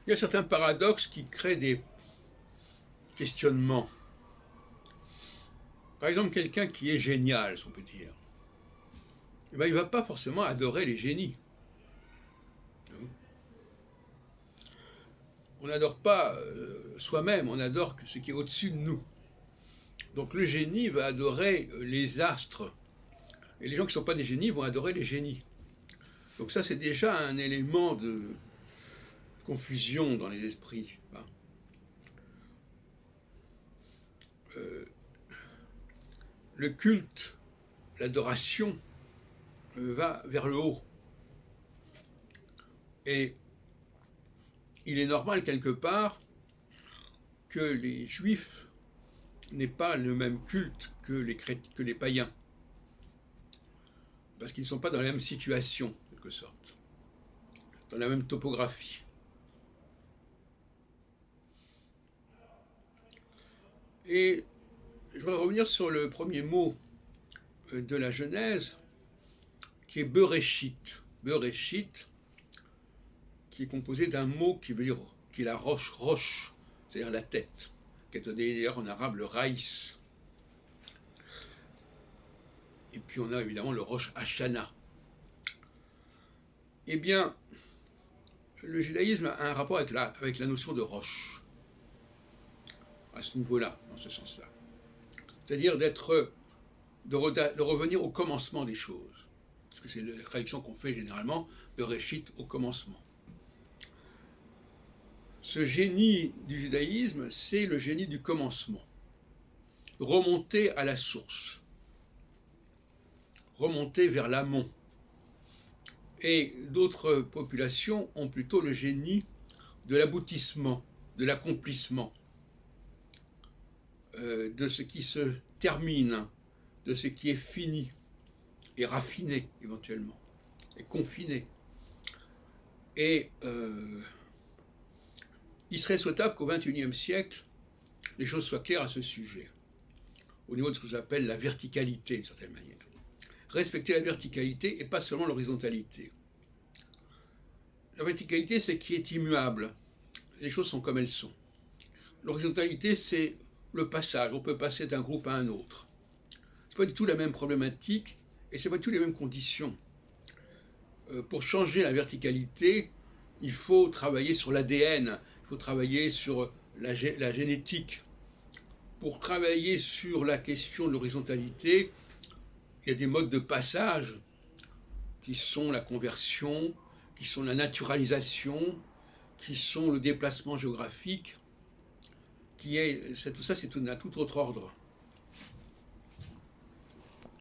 Il y a certains paradoxes qui créent des questionnements. Par exemple, quelqu'un qui est génial, si on peut dire, eh ben, il ne va pas forcément adorer les génies. On n'adore pas soi-même, on adore ce qui est au-dessus de nous. Donc le génie va adorer les astres. Et les gens qui ne sont pas des génies vont adorer les génies. Donc ça, c'est déjà un élément de confusion dans les esprits. Le culte, l'adoration, va vers le haut. Et il est normal quelque part que les juifs n'aient pas le même culte que les païens. Parce qu'ils ne sont pas dans la même situation, en quelque sorte, dans la même topographie. Et je voudrais revenir sur le premier mot de la Genèse, qui est Bereshit. Bereshit, qui est composé d'un mot qui veut dire, qui est la roche, roche, c'est-à-dire la tête, qui est d'ailleurs en arabe le raïs. Et puis on a évidemment le roche Hashanah. Eh bien, le judaïsme a un rapport avec la notion de roche, à ce niveau-là, dans ce sens-là. C'est-à-dire de revenir au commencement des choses. Parce que c'est la traduction qu'on fait généralement, Bereshit, au commencement. Ce génie du judaïsme, c'est le génie du commencement. Remonter à la source. Remonter vers l'amont. Et d'autres populations ont plutôt le génie de l'aboutissement, de l'accomplissement, de ce qui se termine, de ce qui est fini et raffiné éventuellement, et confiné. Et il serait souhaitable qu'au XXIe siècle, les choses soient claires à ce sujet, au niveau de ce que j'appelle la verticalité, d'une certaine manière. Respecter la verticalité et pas seulement l'horizontalité. La verticalité, c'est qui est immuable. Les choses sont comme elles sont. L'horizontalité, c'est le passage. On peut passer d'un groupe à un autre. Ce n'est pas du tout la même problématique et ce n'est pas du tout les mêmes conditions. Pour changer la verticalité, il faut travailler sur l'ADN, il faut travailler sur la génétique. Pour travailler sur la question de l'horizontalité, il y a des modes de passage qui sont la conversion, qui sont la naturalisation, qui sont le déplacement géographique, tout ça c'est un tout autre ordre.